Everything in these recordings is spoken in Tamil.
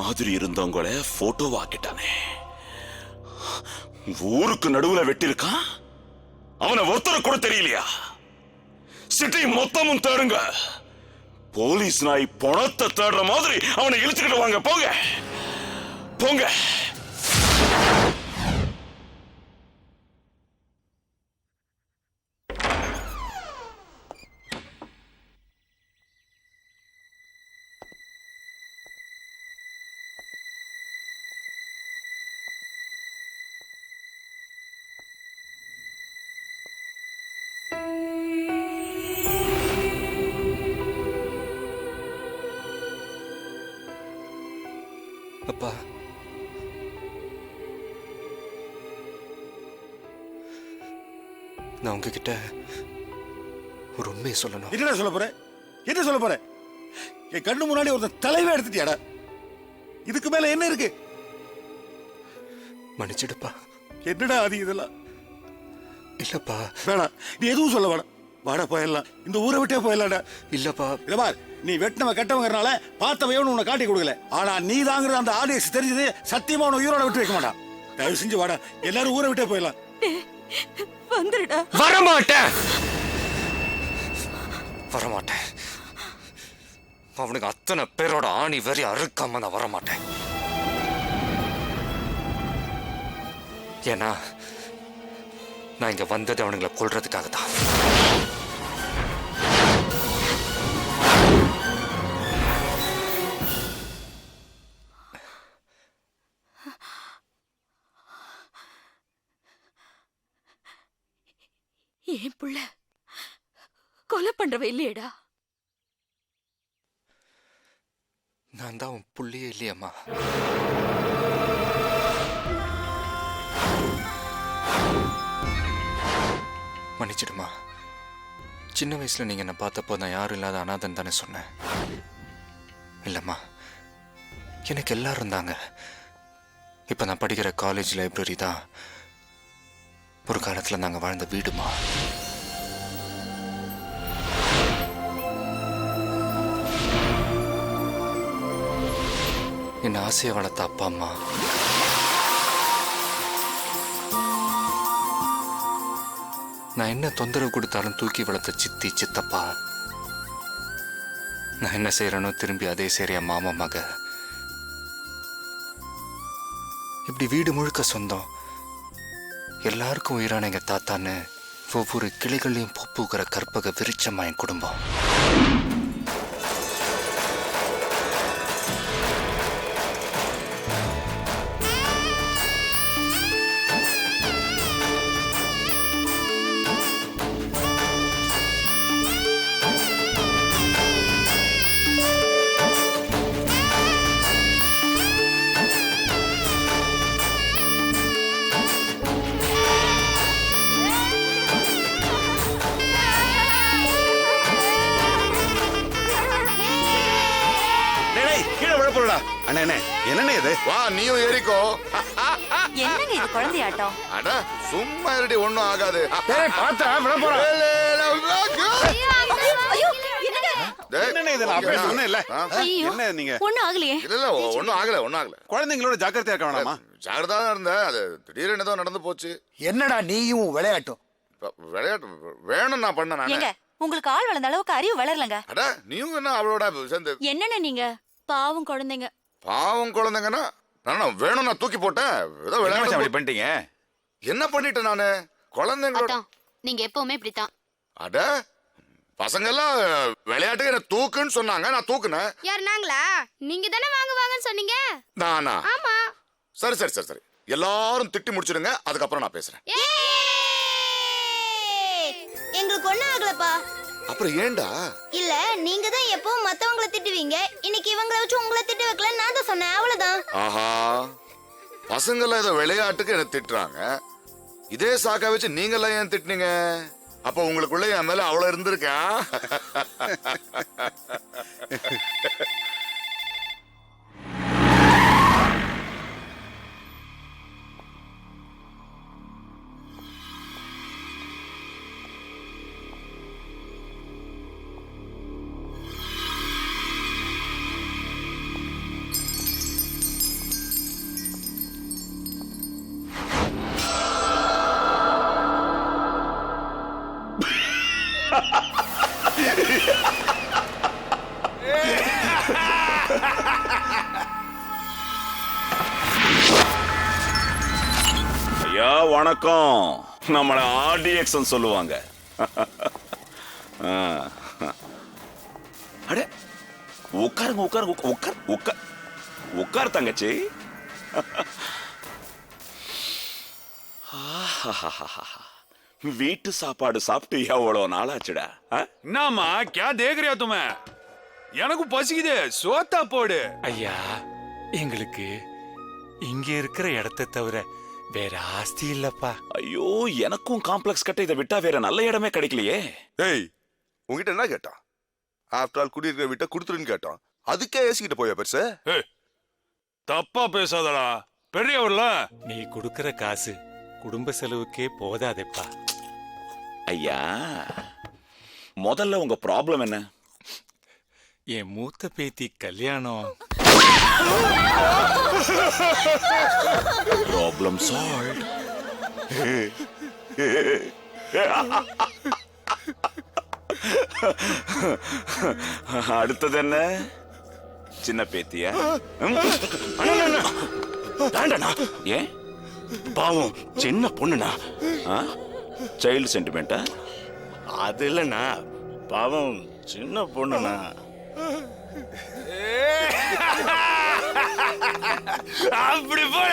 மாதிரி இருந்தவங்கள போட்டோவாக்கிட்டானே. ஊருக்கு நடுவுல வெட்டிருக்கான். அவனை ஒருத்தர கூட தெரியலையா? சிட்டி மொத்தமும் தேடுங்க. போலீஸ் நாய் பணத்தை தேடுற மாதிரி அவனை இழுத்துக்கிட்டு வாங்க. போங்க போங்க. அப்பா, நான் உங்ககிட்ட ஒரு உண்மையை சொல்லணும். என்ன சொல்ல போற? என்ன சொல்ல போற? என் கண்ணு முன்னாடி ஒரு தலைவே எடுத்துட்டியாடா. இதுக்கு மேல என்ன இருக்கு? மன்னிச்சிடுப்பா. என்னடா அது இதெல்லாம்? இல்லப்பா. வேணாம், நீ எதுவும் சொல்ல வேணாம். வாடா போயிடலாம். இந்த ஊரை விட்டே போயிடலாம்டா. இல்லப்பா. இல்ல பார், நீ வெட்டினவ கெட்டவங்கிறனால பார்த்தவையோன்னு உன்னை காட்டி கொடுக்கல. ஆனா நீ தாங்கிறது அந்த ஆடியன்ஸ் தெரிஞ்சது சத்தியமா உன்னை உயிரோட விட்டு வைக்க மாட்டான். தயவு செஞ்சு வாடா, எல்லாரும் ஊரை விட்டே போயிடலாம். வந்துடுடா. வரமாட்டேன். வரமாட்டேன். அவனுக்கு அத்தனை பேரோட ஆணி வெறி அறுக்காம நான் வரமாட்டேன். ஏன்னா நான் இங்க வந்தது அவனுங்களை கொல்றதுக்காக தான். என் புள்ள கொலை பண்றவ இல்லையடா. நான் தான் உன் புள்ளியே இல்லையம்மா. மன்னிச்சிடுமா. சின்ன வயசுல நீங்க என்ன பார்த்தப்போ நான் யாரும் இல்லாத அனாதன் தானே சொன்னேன். இல்லம்மா, எனக்கு எல்லாரும் இருந்தாங்க. இப்ப நான் படிக்கிற காலேஜ் லைப்ரரி தான் ஒரு காலத்துல நாங்க வாழ்ந்த வீடுமா. என்ன ஆசையை வளர்த்த அப்பா அம்மா, நான் என்ன தொந்தரவு கொடுத்தாலும் தூக்கி வளர்த்த சித்தி சித்தப்பா, நான் என்ன செய்யறேனோ திரும்பி அதே சரி மாமா மக, இப்படி வீடு முழுக்க சொந்தம், எல்லாருக்கும் உயிரான எங்க தாத்தான்னு ஒவ்வொரு கிளைகளையும் பூக்கிற கற்பக விருட்சமா என் குடும்பம். என்ன இது? வா, நீயும் ஏறிக்கோ. என்னங்க இது குழந்தையாட்டம்? அட சும்மா இருடி, ஒண்ணும் ஆகாது. பார்த்தா விட போறேன். ஐயோ, என்னங்க? என்ன இது? நான் அப்படியே சொன்னேன்ல. ஐயோ, என்ன நீங்க? ஒண்ணும் ஆகலையே. இல்ல ஒண்ணும் ஆகல. குழந்தைங்களோட ஜாக்கிரதையா இருக்க வேணாமா? ஜாகிரதா தான் இருந்தேன். அது திடீர்னு ஏதோ நடந்து போச்சு. என்னடா நீயும் விளையாட்டும்? விளையாட்டு வேணும் நான் பண்ண நானே. ஏங்க, உங்களுக்கு ஆள் வளர்ந்த அளவுக்கு அறிவு வளரலங்க. அட நீயும் என்ன அவளோட சேர்ந்து? என்னென்ன நீங்க பாவம் குழந்தைங்க. பாவம் குழந்தைங்கன்னா நான் வேணும் நான் தூக்கி போட்டேன். ஏதோ விளையாட்டு பண்ணிட்டீங்க. என்ன பண்ணிட்டேன் நானு? குழந்தைங்களோட நீங்க எப்பவுமே இப்படித்தான். அட பசங்க எல்லாம் விளையாட்டுக்கு என்ன தூக்குன்னு சொன்னாங்க, நான் தூக்குனேன். யார் நாங்களா? நீங்க தானே வாங்குவாங்கன்னு சொன்னீங்க. நானா? ஆமா. சரி எல்லாரும் திட்டி முடிச்சிடுங்க, அதுக்கப்புறம் நான் பேசுறேன். எங்களுக்கு ஒண்ணும் ஆகலப்பா. அப்புறம் ஏண்டா? இல்ல, நீங்க தான் எப்பவும் மத்தவங்கள திட்டுவீங்க. இன்னைக்கு இவங்கள வச்சு உங்களை திட்ட வைக்கல, நான் தான் சொன்னேன், அவ்வளவுதான். ஆஹா, பசங்கள ஏதோ விளையாட்டுக்கு என்ன திட்டுறாங்க, இதே சாக்கா வச்சு நீங்க ஏன் திட்டுனீங்க? அப்ப உங்களுக்குள்ள என் மேல அவ்வளவு இருந்திருக்கா? ஐயா வணக்கம். நம்மள RDX சொல்லுவாங்க. அட உட்காருங்க உட்காருங்க உட்கார் உட்கார் உட்கார் தங்கச்சி. வீட்டு சாப்பாடு சாப்பிட்டு எவ்வளவு நாளாச்சுடா. என்னம்மா கே தேக்கறியா துமே? எனக்கு பசிக்குது, சோத்தா போடு. ஐயா, எங்களுக்கு இங்க இருக்கிற இடத்தை தவிர வேற ஆஸ்தி இல்லப்பா. ஐயோ எனக்கும் காம்ப்ளெக்ஸ் கட்ட இதை விட்டா வேற நல்ல இடமே கிடைக்கலையே. ஏய், உங்ககிட்ட என்ன கேட்டான்? ஆஃப்டர் ஆல் குடியிருக்கிற வீட்டை கொடுத்துருன்னு கேட்டான். அதுக்கே ஏசிக்கிட்டு போயா பெருசு? தப்பா பேசாதடா, பெரியவர்ல. நீ கொடுக்கிற காசு குடும்ப செலவுக்கே போதாதேப்பா. ஐயா முதல்ல உங்க ப்ராப்ளம் என்ன? என் மூத்த பேத்தி கல்யாணம். Problem solve. அடுத்தது என்ன? சின்ன பேத்தியா? வேண்டண்ணா, ஏன்? பாவம் சின்ன பொண்ணுண்ணா. சைல்டு சென்டிமெண்டா? அது இல்லண்ணா, பாவம் சின்ன பொண்ணுண்ணா. அப்படி போட.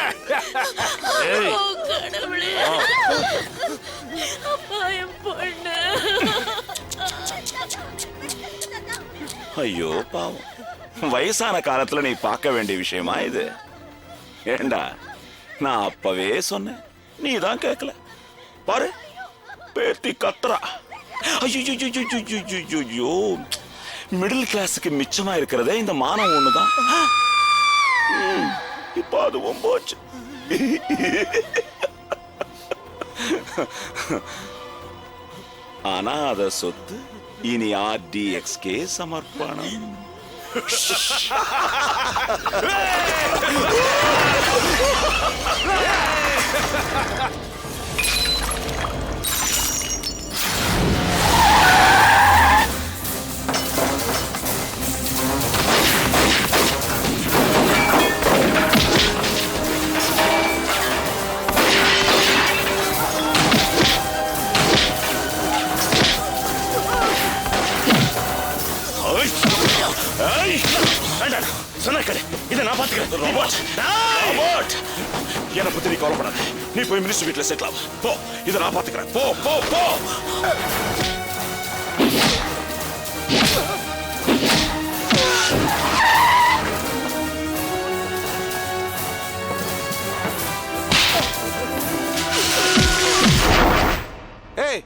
ஐயோ பாவம், வயசான காலத்துல நீ பார்க்க வேண்டிய விஷயமா இது? ஏண்டா நான் அப்பவே சொன்னேன், நீ தான் கேட்கல. பாரு பேத்தி கத்துறா. ஐயோ மிடில் கிளாஸுக்கு மிச்சமா இருக்கிறதே இந்த மானம் ஒண்ணுதான். இப்ப அதுவும் போச்சு. ஆனா அத சொத்து இனி RDXக்கே சமர்ப்பணம். இதை நான் பாத்துக்கிறேன். ராபர்ட், என்னை பத்தி நீ கவலைப்படாத. நீ போய் மினிஸ்டர் வீட்டுல செட்டில் ஆகு. போ, இதை நான் பாத்துக்கிறேன். போ போ போ. ஏய்,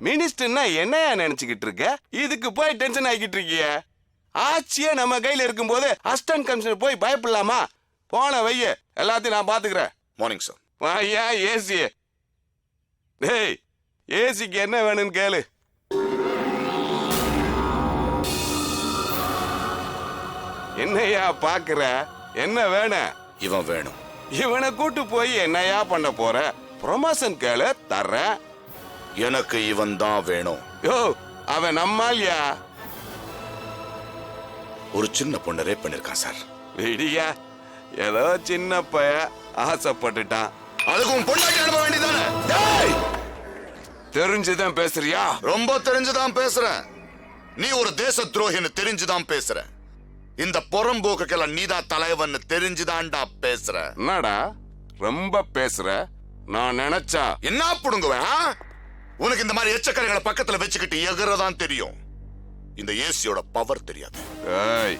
மினிஸ்டர்னா என்னையா நினைச்சுக்கிட்டு இருக்க? இதுக்கு போய் டென்ஷன் ஆகிட்டு இருக்கிய? ஆட்சியே நம்ம கையில இருக்கும் போது அசிஸ்டன்ட் கமிஷனர் போய் பயப்படலாமா? போன வைய, எல்லாத்தையும் நான் பாத்துக்கிறேன். Morning sir. ஐயா ஏசி. டேய், ஏசிக்கு என்ன வேணும்னு கேளு. என்னையா பாக்குற? என்ன வேணும்? இவன் வேணும். இவனை கூட்டு போய் என்னையா பண்ண போற? ப்ரொமோஷன் கேளு, தர்றேன். எனக்கு இவன் தான் வேணும். யோ, அவன் நம்மாலியா? ஒரு சின்ன பொண்ணை ரேப் பண்ணிருக்கான் சார். விடியா, ஏதோ சின்ன பைய ஆசைப்பட்டுட்டான். அதுக்கும் பொண்டாட்டி அனுப்ப வேண்டியதானே? தெரிஞ்சுதான் பேசுறியா? ரொம்ப தெரிஞ்சுதான் பேசுறேன். நீ ஒரு தேச துரோகின்னு தெரிஞ்சுதான் பேசுற. இந்த புறம்போக்குக்கெல்லாம் நீதான் தலைவன் தெரிஞ்சுதான்டா பேசுற. என்னடா ரொம்ப பேசுற? நான் நினைச்சா என்ன புடுங்குவேன்? உனக்கு இந்த மாதிரி எச்சக்கரைகளை பக்கத்துல வச்சுக்கிட்டு எகிறதான் தெரியும். இந்த ஏசியோட பவர் தெரியாது. ஏய்,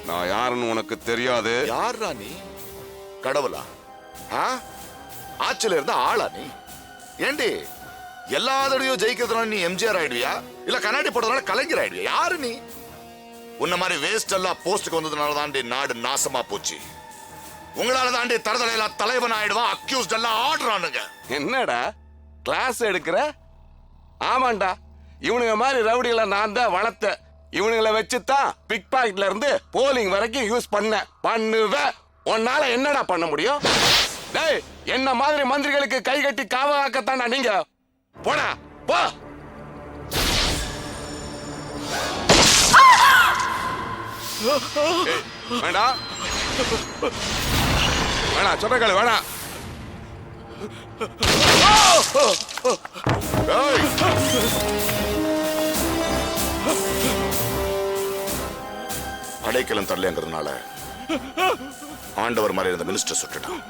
நான் யாருன்னு உனக்கு தெரியாது. யாரா நீ? கடவுளா? ஆட்சியில இருந்த ஆளா நீ? ஏண்டி எல்லா தடையும் ஜெயிக்கிறதுனால நீ எம்ஜிஆர் ஆயிடுவியா, இல்ல கண்ணாடி போடுறதுனால கலைஞர் ஆயிடுவியா? யாரு நீ? உன்ன மாதிரி வேஸ்ட் எல்லாம் போஸ்டுக்கு வந்ததுனால தாண்டி நாடு நாசமா போச்சு. உங்களால தாண்டி தரதலையெல்லாம் தலைவன் ஆயிடுவான். அக்யூஸ்ட் எல்லாம் ஆடுறானுங்க. என்னடா கிளாஸ் எடுக்கிற? ஆமாண்டா, இவனுங்க மாதிரி ரவுடிகளை நான் தான் வளர்த்த. இவனுங்களை வச்சுதான் பிக் பாக்கெட்ல இருந்து போலிங் வரைக்கும் யூஸ் பண்ணுவேன். உன்னால என்னடா பண்ண முடியும்? டேய், என்ன மாதிரி மந்திரிகளுக்கு கை கட்டி காவலாக்கத்தாண்டா நீங்க. போடா போ. வேண்டாம் வேணாம், சொன்னக்கால வேணாம். ஏய்! அடைக்கலம் தரலைங்கிறதுனால ஆண்டவர் மாதிரி இருந்த மினிஸ்டர் சுட்டுட்டான்.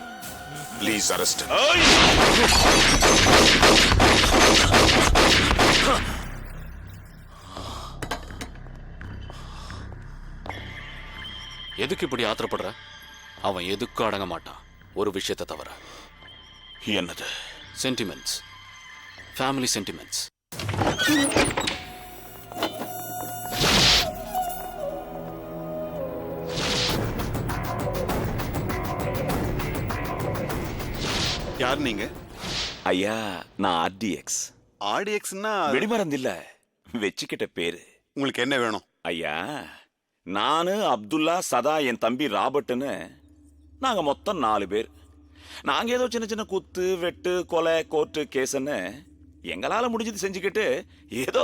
Please arrest. எதுக்கு இப்படி ஆத்திரப்படுற? அவன் எதுக்கும் அடங்க மாட்டான், ஒரு விஷயத்தை தவிர. என்னது? Sentiments, family sentiments. யார் நீங்க? ஐயா, நான் ஆர்டிஎக்ஸ். ஆர்டிஎக்ஸ்னா வெடிமருந்து இல்ல, வச்சுக்கிட்ட பேரு. உங்களுக்கு என்ன வேணும்? ஐயா, நானு அப்துல்லா, சதா, என் தம்பி ராபர்ட்னு நாங்க மொத்தம் 4 பேர். நாங்க ஏதோ சின்ன சின்ன குத்து வெட்டு கொலை கோர்ட்டு கேஸ்ன்னு எங்களால முடிஞ்சது செஞ்சுக்கிட்டு ஏதோ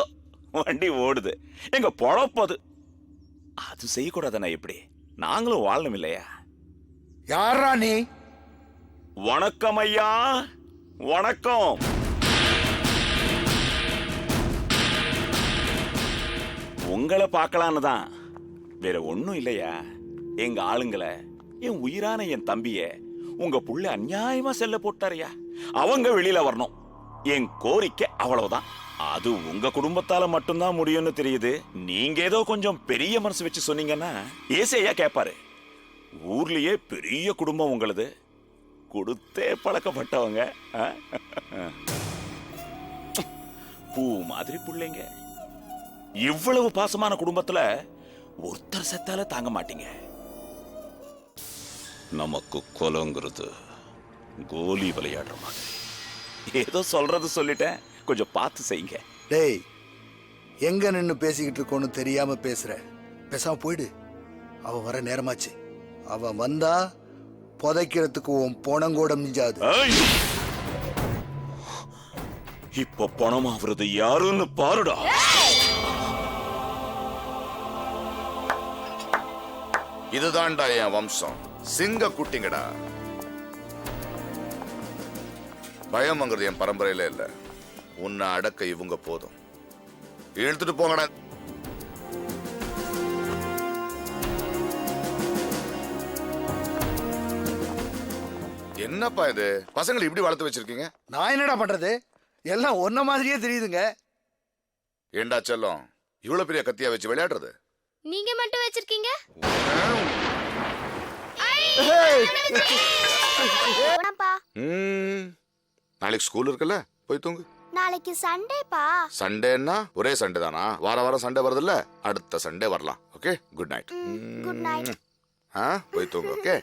வண்டி ஓடுது. எங்க பொழப்பது அது செய்யக்கூடாதுண்ணா. எப்படி நாங்களும் வாழணும் இல்லையா? யாரா நீ? வணக்கம் ஐயா, வணக்கம். உங்களை பார்க்கலான்னு தான், வேற ஒண்ணும் இல்லையா. எங்க ஆளுங்களை, என் உயிரான என் தம்பிய உங்க புள்ள அநியாயமா செல்ல போட்டாரையா, அவங்க வெளியில வரணும். என் கோரிக்கை அவ்வளவுதான். அது உங்க குடும்பத்தால மட்டும்தான் முடியும்னு தெரியுது. நீங்க ஏதோ கொஞ்சம் பெரிய மனசு வச்சு சொன்னீங்கன்னா ஏசையா கேட்பாரு. ஊர்லயே பெரிய குடும்பம் உங்களது, கொடுத்தே பழக்கப்பட்டவங்க. பூ மாதிரி பிள்ளைங்க. இவ்வளவு பாசமான குடும்பத்துல ஒருத்தர் செத்தால தாங்க மாட்டீங்க. நமக்கு கொலங்கிறது கோலி விளையாடுற மாதிரி. ஏதோ சொல்றது சொல்லிட்டேன், கொஞ்சம் பார்த்து செய்யுங்க. டேய், எங்க நின்னு பேசிக்கிட்டு இருக்கோன்னு தெரியாம பேசுற. பேசாம போயிடு. அவன் வர நேரமாச்சு. அவன் வந்தா புதைக்கிறதுக்கு உன் பணங்கூட மிஞ்சாது. இப்ப பணம் ஆகுறது யாருன்னு பாருடா. இதுதான்டா என் வம்சம். சிங்க குட்டிங்கடா. பயம்ங்கிறது என் பரம்பரையில இல்ல. உன்னை அடக்க இவங்க போதும். இழுத்துட்டு போங்கடா. என்னப்பா இது, பசங்களை இப்படி வளர்த்து வச்சிருக்கீங்க? நான் என்னடா பண்றது? எல்லாம் ஒன்ன மாதிரியே தெரியுதுங்க. ஏண்டா செல்லம், இவ்வளவு பெரிய கத்தியா வச்சு விளையாடுறது? நீங்க மட்டும் வச்சிருக்கீங்க. நாளைக்கு ஸ்கூல் இருக்குல்ல, போய் தூங்கு. நாளைக்கு சண்டேப்பா. சண்டேன்னா ஒரே சண்டே தானா? வார வாரம் சண்டே வருது இல்ல, அடுத்த சண்டே வரலாம். Okay, good night. Good night. போய் தூங்கு. ஓகே.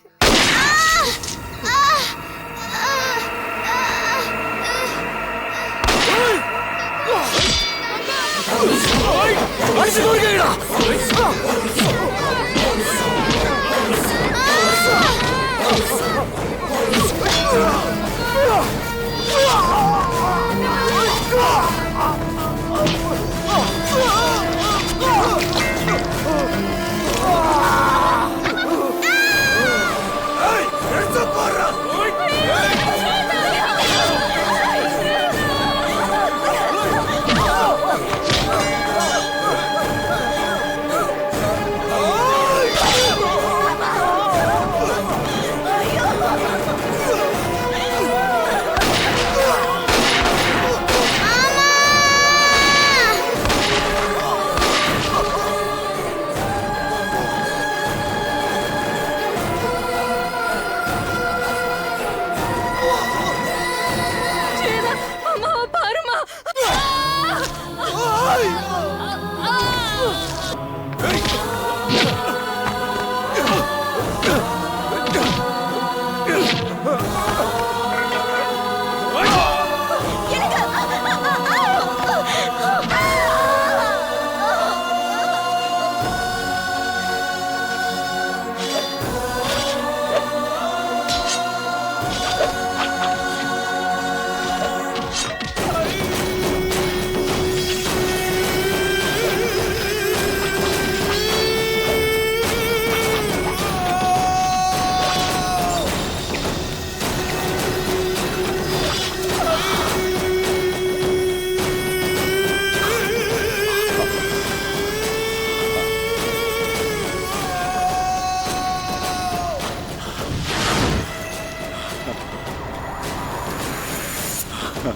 அதை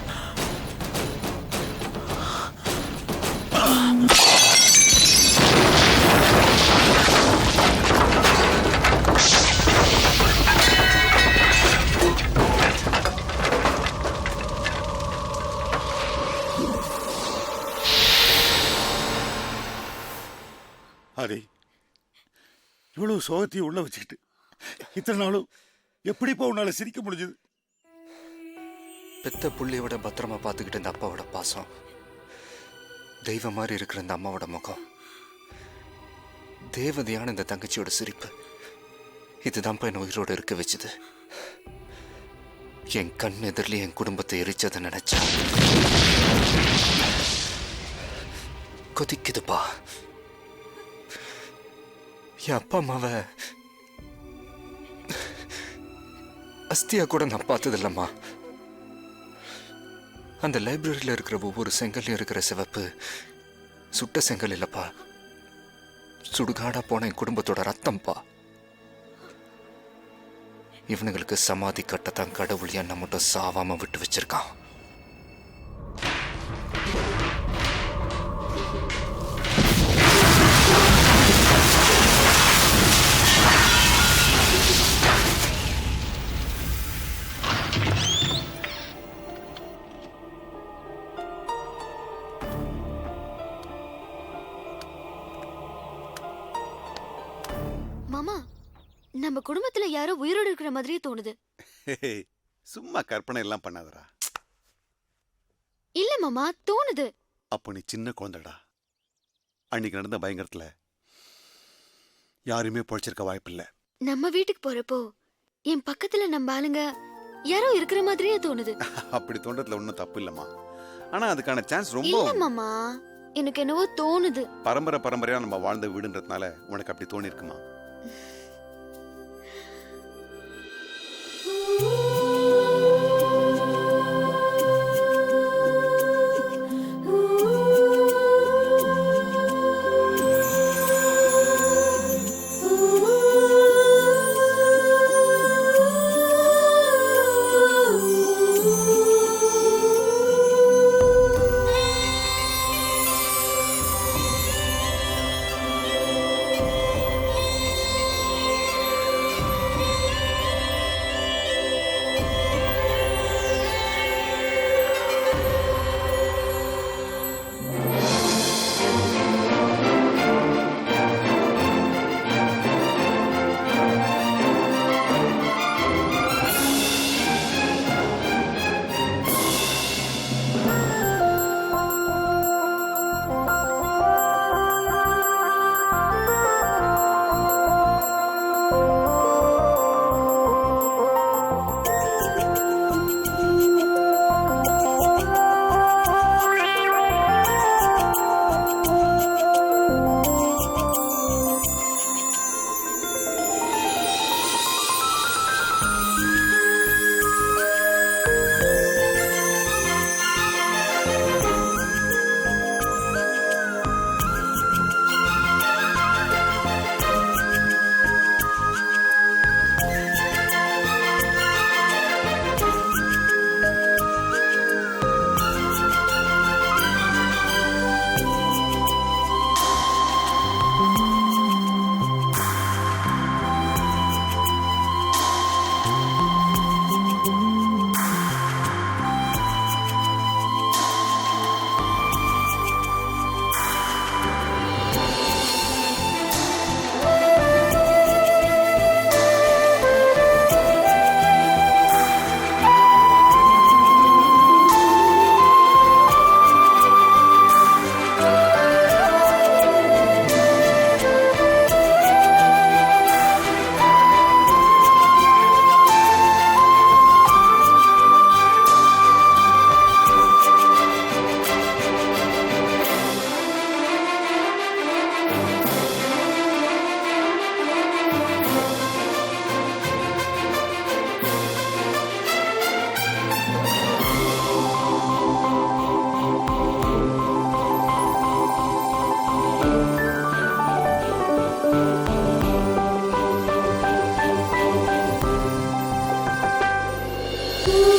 இவ்வளவு சோகத்தையும் உள்ள வச்சுக்கிட்டு இத்தனை நாளும் எப்படிப்பா உன்னால சிரிக்க முடிஞ்சது? பெத்த புள்ளையோட பத்திரமா பார்த்துக்கிட்டு இந்த அப்பாவோட பாசம், தெய்வம் மாதிரி இருக்கிற இந்த அம்மாவோட முகம், தேவதையான இந்த தங்கச்சியோட சிரிப்பு, இதுதான்ப்பா என் உயிரோடு இருக்க வச்சுது. என் கண் எதிரில் என் குடும்பத்தை எரிச்சதை நினைச்சா கொதிக்குதுப்பா. என் அப்பா அம்மாவை அஸ்தியா கூட நான் பார்த்தது இல்லம்மா. அந்த லைப்ரரியில் இருக்கிற ஒவ்வொரு செங்கல்லையும் இருக்கிற சிவப்பு சுட்ட செங்கல் இல்லப்பா, சுடுகாடா போன என் குடும்பத்தோட ரத்தம்ப்பா. இவனுங்களுக்கு சமாதி கட்டத்தான் கடவுள் என்ன மட்டும் சாவாம விட்டு வச்சிருக்கான். மாமா, நம்ம குடும்பத்துல யாரோ உயிரோடு இருக்கிற மாதிரியே தோணுது. சும்மா கற்பனை எல்லாம் பண்ணாதடா. இல்ல மாமா, தோணுது. அப்போ நீ சின்ன குழந்தைடா. அன்னைக்கு நடந்த பயங்கரத்துல யாருமே பொழைச்சிருக்க வாய்ப்பில்லை. நம்ம வீட்டுக்கு போறப்போ என் பக்கத்துல நம்ம ஆளுங்க யாரோ இருக்கிற மாதிரியே தோணுது. அப்படி தோன்றதுல ஒன்றும் தப்பு இல்லம்மா. ஆனா அதுக்கான சான்ஸ் ரொம்ப இல்ல மாமா, எனக்கு என்னவோ தோணுது. பரம்பரையா நம்ம வாழ்ந்த வீடுன்றதுனால உனக்கு அப்படி தோணி இருக்குமா? Ooh.